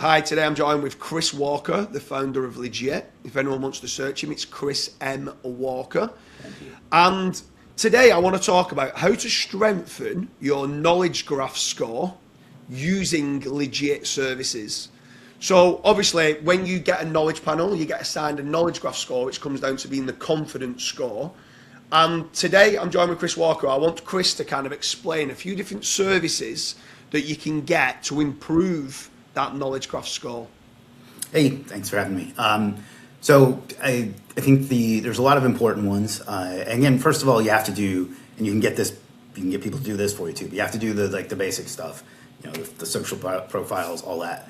Hi, today I'm joined with Chris Walker, the founder of Legit. If anyone wants to search him, it's Chris M. Walker. And today I want to talk about how to strengthen your knowledge graph score using Legit services. So obviously, when you get a knowledge panel, you get assigned a knowledge graph score, which comes down to being the confidence score. And today I'm joined with Chris Walker. I want Chris to kind of explain a few different services that you can get to improve that knowledge graph score. Hey, thanks for having me. So I think there's a lot of important ones. Again, first of all, you have to do, and you can get people to do this for you too, but you have to do the basic stuff, the social profiles, all that,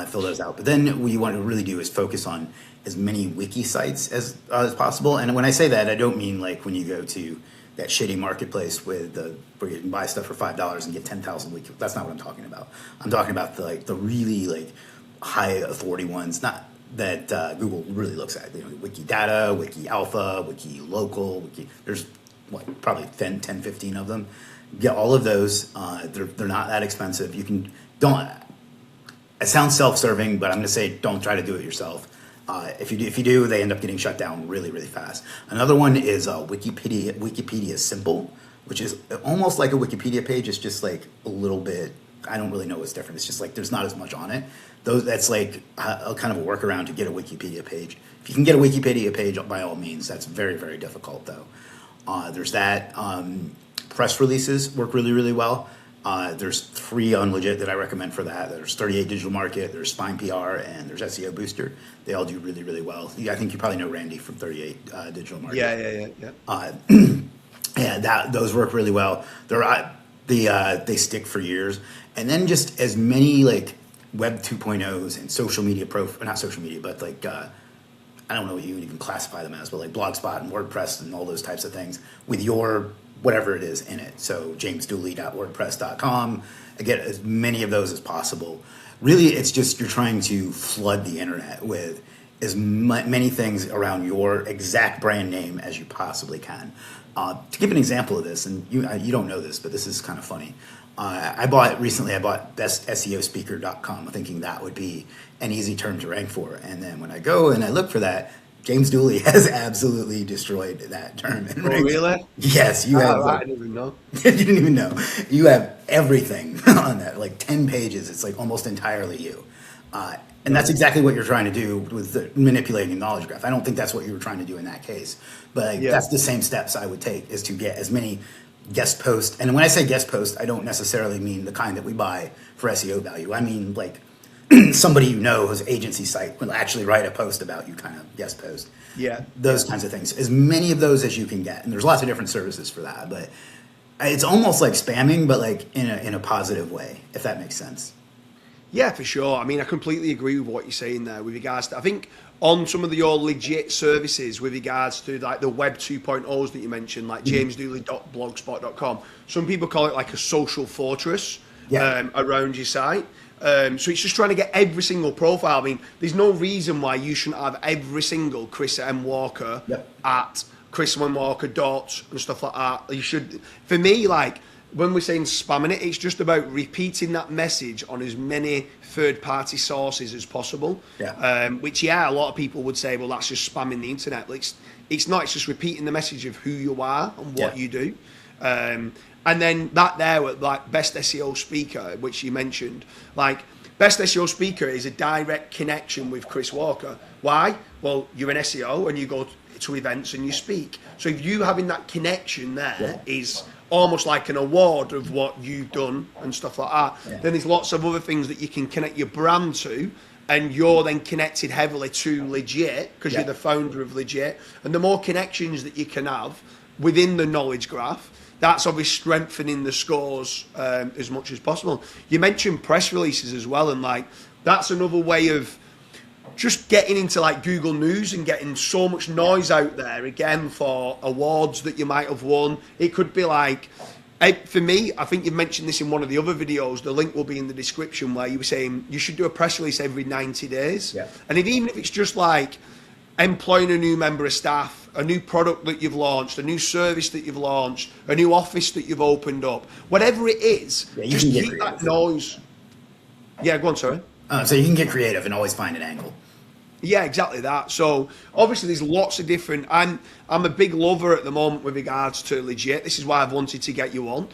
fill those out. But then what you want to really do is focus on as many wiki sites as possible. And when I say that, I don't mean like when you go to that shitty marketplace where you can buy stuff for $5 and get 10,000 wiki. That's not what I'm talking about. I'm talking about the really high authority ones, not that Google really looks at. Wiki Data, Wiki Alpha, Wiki Local, Wiki. There's probably 10, 15 of them. Get all of those. They're not that expensive. It sounds self-serving, but I'm going to say don't try to do it yourself. If you do, they end up getting shut down really, really fast. Another one is Wikipedia Simple, which is almost like a Wikipedia page. It's just like a little bit, I don't really know what's different. It's just like there's not as much on it. That's like a kind of a workaround to get a Wikipedia page. If you can get a Wikipedia page, by all means, that's very, very difficult though. There's that. Press releases work really, really well. There's 3 on Legit that I recommend for that. There's 38 Digital Market, there's Spine PR, and there's SEO Booster. They all do really, really well. I think you probably know Randy from 38 Digital Market. Yeah. Those work really well. They stick for years. And then just as many Web 2.0s and social media not social media, but I don't know what you would even classify them as, but Blogspot and WordPress and all those types of things with your whatever it is in it. So jamesdooley.wordpress.com. I get as many of those as possible. Really, it's just you're trying to flood the internet with as many things around your exact brand name as you possibly can. To give an example of this, and you don't know this, but this is kind of funny. I bought bestseospeaker.com thinking that would be an easy term to rank for. And then when I go and I look for that, James Dooley has absolutely destroyed that term. Oh, really? Yes, you have. I didn't even know. You didn't even know. You have everything on that, 10 pages. It's almost entirely you. And that's exactly what you're trying to do with manipulating a knowledge graph. I don't think that's what you were trying to do in that case. But that's the same steps I would take, is to get as many guest posts. And when I say guest post, I don't necessarily mean the kind that we buy for SEO value. I mean somebody whose agency site will actually write a post about you, kind of guest post. Yeah. Those kinds of things. As many of those as you can get. And there's lots of different services for that. But it's almost like spamming, but in a positive way, if that makes sense. Yeah, for sure. I mean, I completely agree with what you're saying there with regards to, I think on some of your Legit services with regards to the Web 2.0s that you mentioned, like jamesdooley.blogspot.com, some people call it a social fortress around your site. So it's just trying to get every single profile. I mean, there's no reason why you shouldn't have every single Chris M. Walker at Chris M. Walker dot and stuff like that. You should, for me, when we're saying spamming it, it's just about repeating that message on as many third-party sources as possible. Which, a lot of people would say, well, that's just spamming the internet. It's not. It's just repeating the message of who you are and what you do. And then that there with Best SEO Speaker, which you mentioned, Best SEO Speaker is a direct connection with Chris Walker. Why? Well, you're an SEO and you go to events and you speak. So if you having that connection there is almost like an award of what you've done and stuff like that. Then there's lots of other things that you can connect your brand to, and you're then connected heavily to Legit because you're the founder of Legit. And the more connections that you can have within the knowledge graph, that's obviously strengthening the scores as much as possible. You mentioned press releases as well, and that's another way of just getting into Google News and getting so much noise out there again for awards that you might have won. It could be for me, I think you've mentioned this in one of the other videos, the link will be in the description, where you were saying you should do a press release every 90 days. And even if it's just employing a new member of staff, a new product that you've launched, a new service that you've launched, a new office that you've opened up, whatever it is, just keep that noise. Yeah, go on, sorry. So you can get creative and always find an angle. Yeah, exactly that. So obviously there's lots of different. I'm a big lover at the moment with regards to legit. This is why I've wanted to get you on,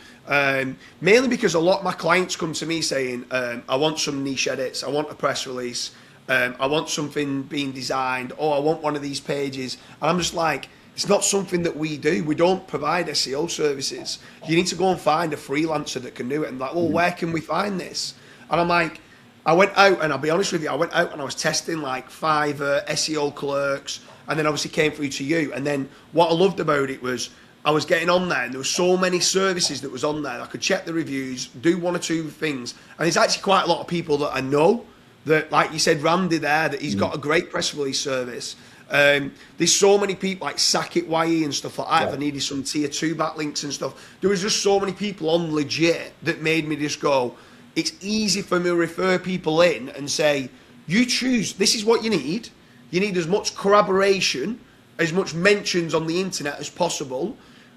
mainly because a lot of my clients come to me saying, I want some niche edits, I want a press release, I want something being designed, or I want one of these pages, and I'm just like, it's not something that we do. We don't provide SEO services. You need to go and find a freelancer that can do it. And like, well, where can we find this? And I'm like, I went out, and I'll be honest with you, I went out and I was testing like 5 SEO clerks, and then obviously came through to you. And then what I loved about it was I was getting on there, and there were so many services that was on there. I could check the reviews, do 1 or 2 things. And there's actually quite a lot of people that I know that, like you said, Randy there, that he's got a great press release service. There's so many people like Sakit.ye and stuff like that. If I needed some tier 2 backlinks and stuff, there was just so many people on legit that made me just go, it's easy for me to refer people in and say, you choose, this is what you need. You need as much corroboration, as much mentions on the internet as possible.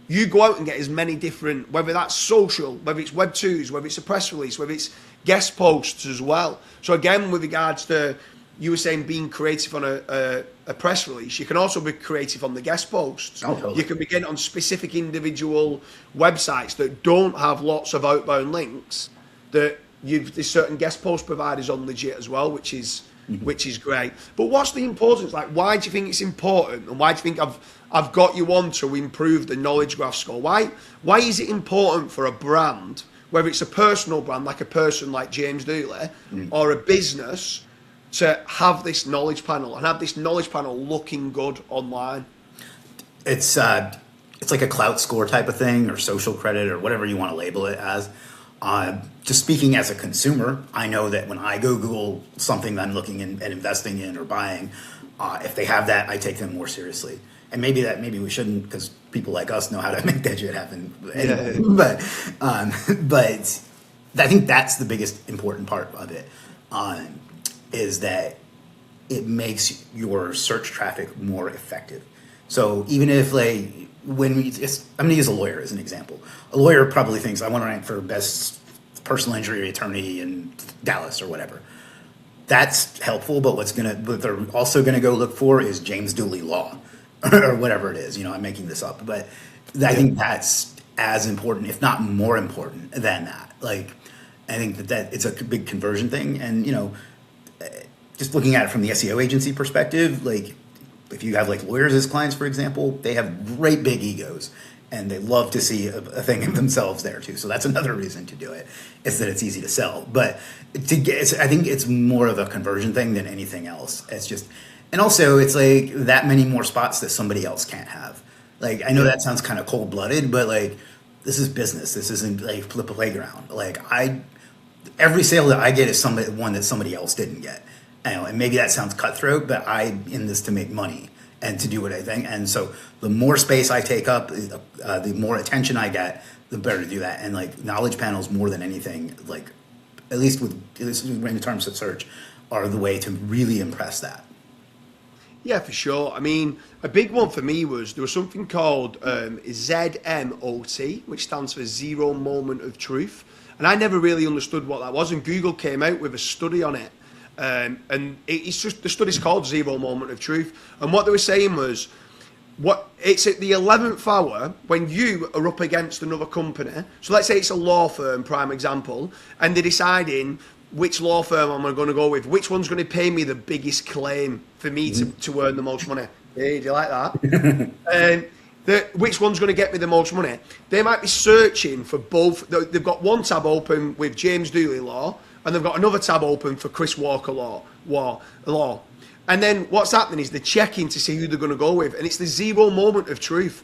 You go out and get as many different, whether that's social, whether it's Web 2s, whether it's a press release, whether it's guest posts as well. So again, with regards to, you were saying being creative on a press release, you can also be creative on the guest posts. Oh, totally. You can begin on specific individual websites that don't have lots of outbound links, that there's certain guest post providers on legit as well, which is great. But what's the importance? Like, why do you think it's important, and why do you think I've got you on to improve the knowledge graph score? Why is it important for a brand, whether it's a personal brand like a person like James Dooley, or a business, to have this knowledge panel and have this knowledge panel looking good online? It's like a clout score type of thing, or social credit, or whatever you want to label it as. Just speaking as a consumer, I know that when I go Google something that I'm looking at investing in or buying, if they have that, I take them more seriously. And maybe we shouldn't, because people like us know how to make that shit happen. Anyway, but I think that's the biggest important part of it, is that it makes your search traffic more effective. So even if I'm going to use a lawyer as an example. A lawyer probably thinks, I want to rank for best personal injury attorney in Dallas or whatever. That's helpful, but what they're also going to go look for is James Dooley Law or whatever it is. I'm making this up, but I think that's as important, if not more important than that. Like, I think that it's a big conversion thing. And, just looking at it from the SEO agency perspective, like, if you have like lawyers as clients, for example, they have great big egos, and they love to see a thing of themselves there too. So that's another reason to do it, is that it's easy to sell. But I think it's more of a conversion thing than anything else. It's just, and also it's like that many more spots that somebody else can't have. Like, I know that sounds kind of cold blooded, but like, this is business. This isn't like flip a playground. Like, every sale that I get is one that somebody else didn't get. And maybe that sounds cutthroat, but I'm in this to make money and to do what I think. And so the more space I take up, the more attention I get, the better to do that. And like, knowledge panels, more than anything, like, at least in terms of search, are the way to really impress that. Yeah, for sure. I mean, a big one for me was, there was something called ZMOT, which stands for Zero Moment of Truth. And I never really understood what that was. And Google came out with a study on it. And it's just, the study's called Zero Moment of Truth. And what they were saying was, it's at the 11th hour when you are up against another company. So let's say it's a law firm, prime example, and they're deciding which law firm am I going to go with, which one's going to pay me the biggest claim for me to earn the most money. Hey, do you like that? Which one's going to get me the most money? They might be searching for both. They've got one tab open with James Dooley Law, and they've got another tab open for Chris Walker Law. And then what's happening is they're checking to see who they're going to go with. And it's the zero moment of truth.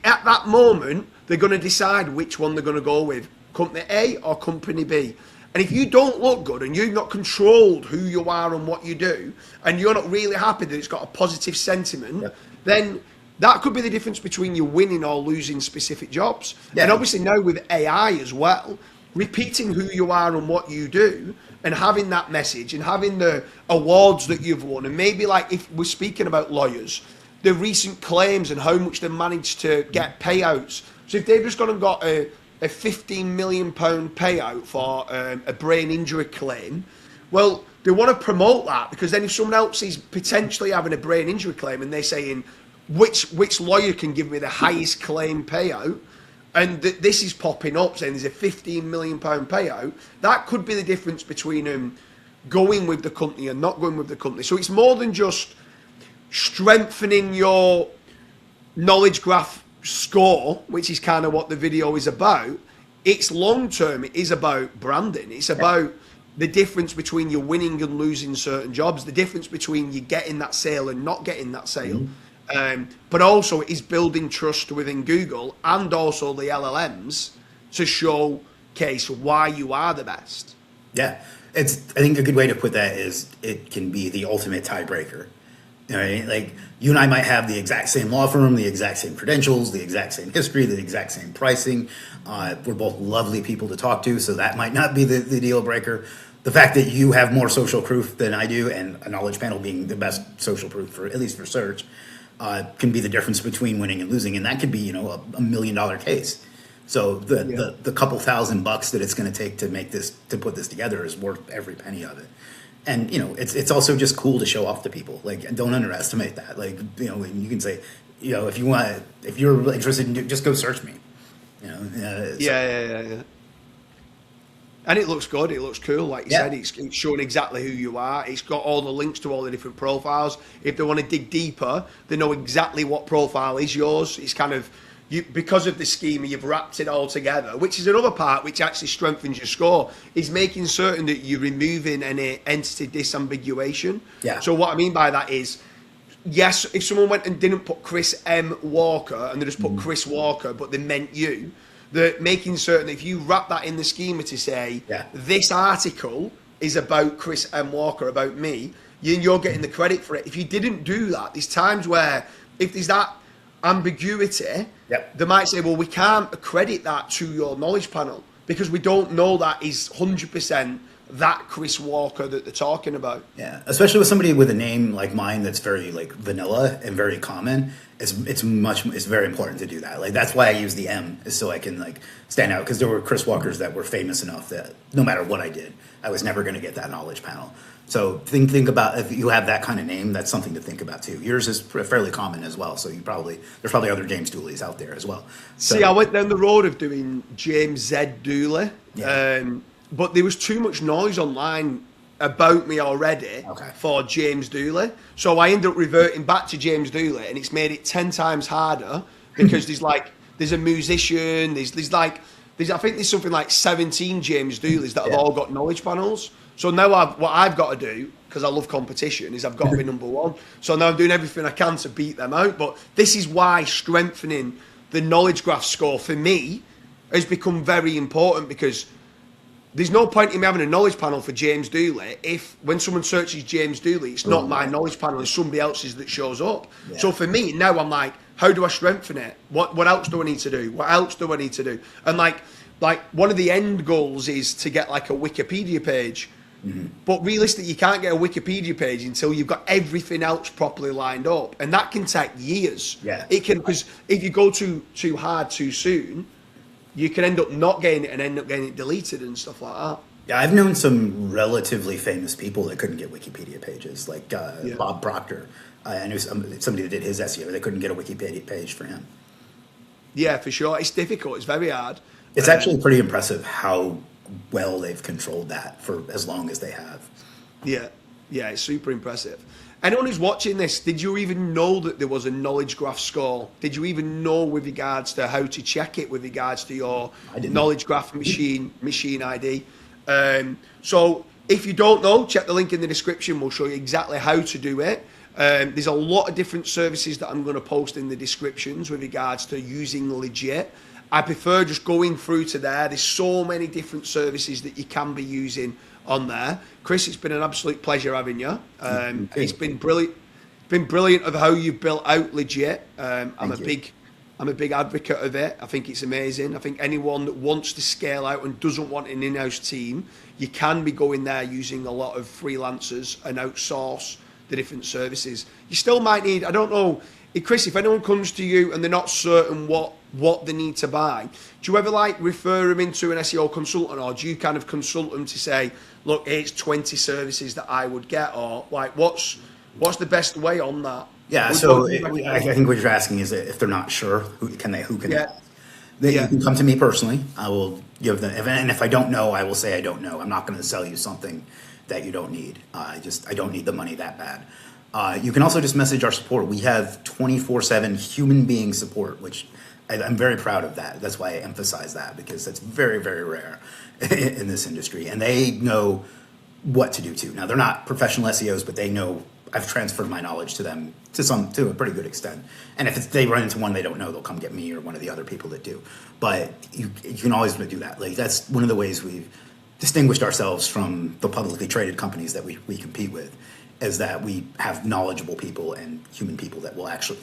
At that moment, they're going to decide which one they're going to go with, company A or company B. And if you don't look good and you've not controlled who you are and what you do, and you're not really happy that it's got a positive sentiment, then that could be the difference between you winning or losing specific jobs. Yeah. And obviously now with AI as well, repeating who you are and what you do, and having that message and having the awards that you've won, and maybe like if we're speaking about lawyers, the recent claims and how much they managed to get payouts. So if they've just gone and got a £15 million payout for a brain injury claim, well, they want to promote that, because then if someone else is potentially having a brain injury claim and they're saying which lawyer can give me the highest claim payout, and this is popping up saying there's a £15 million payout, that could be the difference between them going with the company and not going with the company. So it's more than just strengthening your knowledge graph score, which is kind of what the video is about. It's long term, it is about branding. It's about the difference between you winning and losing certain jobs, the difference between you getting that sale and not getting that sale. But also it is building trust within Google and also the LLMs to showcase why you are the best. Yeah, I think a good way to put that is it can be the ultimate tiebreaker. Right? Like, you and I might have the exact same law firm, the exact same credentials, the exact same history, the exact same pricing. We're both lovely people to talk to, so that might not be the deal breaker. The fact that you have more social proof than I do, and a knowledge panel being the best social proof, for at least for search, can be the difference between winning and losing, and that could be, a $1 million case. So the couple $1,000 that it's going to take to put this together is worth every penny of it. And it's also just cool to show off to people. Like, don't underestimate that. Like, you can say, if you're interested, just go search me. Yeah. And it looks good. It looks cool. Like you said, it's showing exactly who you are. It's got all the links to all the different profiles. If they want to dig deeper, they know exactly what profile is yours. It's kind of, because of the schema, you've wrapped it all together, which is another part which actually strengthens your score, is making certain that you're removing any entity disambiguation. Yeah. So what I mean by that is, yes, if someone went and didn't put Chris M. Walker and they just put Chris Walker, but they meant you, that making certain that if you wrap that in the schema to say, this article is about Chris M. Walker, about me, you're getting the credit for it. If you didn't do that, there's times where if there's that ambiguity, they might say, well, we can't accredit that to your knowledge panel because we don't know that is 100% that Chris Walker that they're talking about. Yeah, especially with somebody with a name like mine that's very like vanilla and very common. It's very important to do that. Like, that's why I use the M, is so I can like stand out, because there were Chris Walkers that were famous enough that no matter what I did, I was never going to get that knowledge panel. So think about, if you have that kind of name, that's something to think about too. Yours is fairly common as well, so there's probably other James Dooleys out there as well. So, see, I went down the road of doing James Z. Dooley, but there was too much noise online about me already for James Dooley. So I ended up reverting back to James Dooley, and it's made it 10 times harder because there's a musician, I think there's something like 17 James Dooleys that have all got knowledge panels. So now what I've got to do, because I love competition, is I've got to be number one. So now I'm doing everything I can to beat them out. But this is why strengthening the knowledge graph score for me has become very important, because there's no point in me having a knowledge panel for James Dooley if when someone searches James Dooley, it's not my knowledge panel, it's somebody else's that shows up. Yeah. So for me, now I'm like, how do I strengthen it? What else do I need to do? What else do I need to do? And like one of the end goals is to get like a Wikipedia page. Mm-hmm. But realistically, you can't get a Wikipedia page until you've got everything else properly lined up. And that can take years. Yeah. It can, because if you go too hard too soon, you can end up not getting it and end up getting it deleted and stuff like that. Yeah, I've known some relatively famous people that couldn't get Wikipedia pages, like Bob Proctor. I knew somebody that did his SEO. They couldn't get a Wikipedia page for him. Yeah, for sure. It's difficult. It's very hard. It's actually pretty impressive how well they've controlled that for as long as they have. Yeah, it's super impressive. Anyone who's watching this, did you even know that there was a knowledge graph score? Did you even know with regards to how to check it with regards to your knowledge graph machine ID? So if you don't know, check the link in the description. We'll show you exactly how to do it. There's a lot of different services that I'm going to post in the descriptions with regards to using Legit. I prefer just going through to there. There's so many different services that you can be using on there. Chris, it's been an absolute pleasure having you. It's been brilliant of how you've built out Legit. I'm a big advocate of it. I think it's amazing. I think anyone that wants to scale out and doesn't want an in-house team, you can be going there using a lot of freelancers and outsource the different services. You still might need, I don't know, Chris, if anyone comes to you and they're not certain what what they need to buy, do you ever like refer them into an SEO consultant, or do you kind of consult them to say, look, it's 20 services that I would get, or like what's the best way on that? Yeah, so I think what you're asking is if they're not sure, who can they? Yeah. You can come to me personally. I will give them, and if I don't know, I will say I don't know. I'm not going to sell you something that you don't need. I don't need the money that bad. You can also just message our support. We have 24/7 human being support, which I'm very proud of that. That's why I emphasize that, because that's very, very rare in this industry, and they know what to do too. Now, they're not professional SEOs, but they know. I've transferred my knowledge to them to a pretty good extent. And if they run into one they don't know, they'll come get me or one of the other people that do. But you can always do that. Like, that's one of the ways we've distinguished ourselves from the publicly traded companies that we compete with, is that we have knowledgeable people and human people that will actually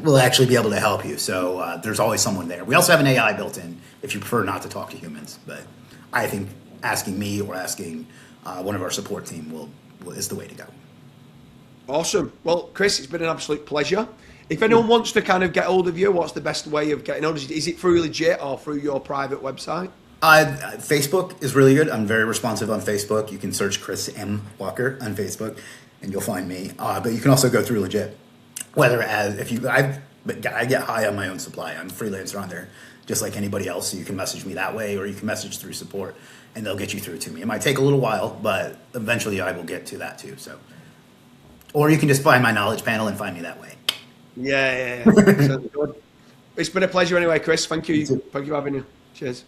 will actually be able to help you. So there's always someone there. We also have an AI built in if you prefer not to talk to humans. But I think asking me or asking one of our support team is the way to go. Awesome. Well, Chris, it's been an absolute pleasure. If anyone wants to kind of get hold of you, what's the best way of getting hold of you? Is it through Legit or through your private website? Facebook is really good. I'm very responsive on Facebook. You can search Chris M. Walker on Facebook, and you'll find me. But you can also go through Legit. I get high on my own supply. I'm a freelancer on there, just like anybody else. So you can message me that way, or you can message through support, and they'll get you through to me. It might take a little while, but eventually I will get to that too. So, or you can just find my knowledge panel and find me that way. Yeah. It's been a pleasure anyway, Chris. Thank you. Thank you for having me. Cheers.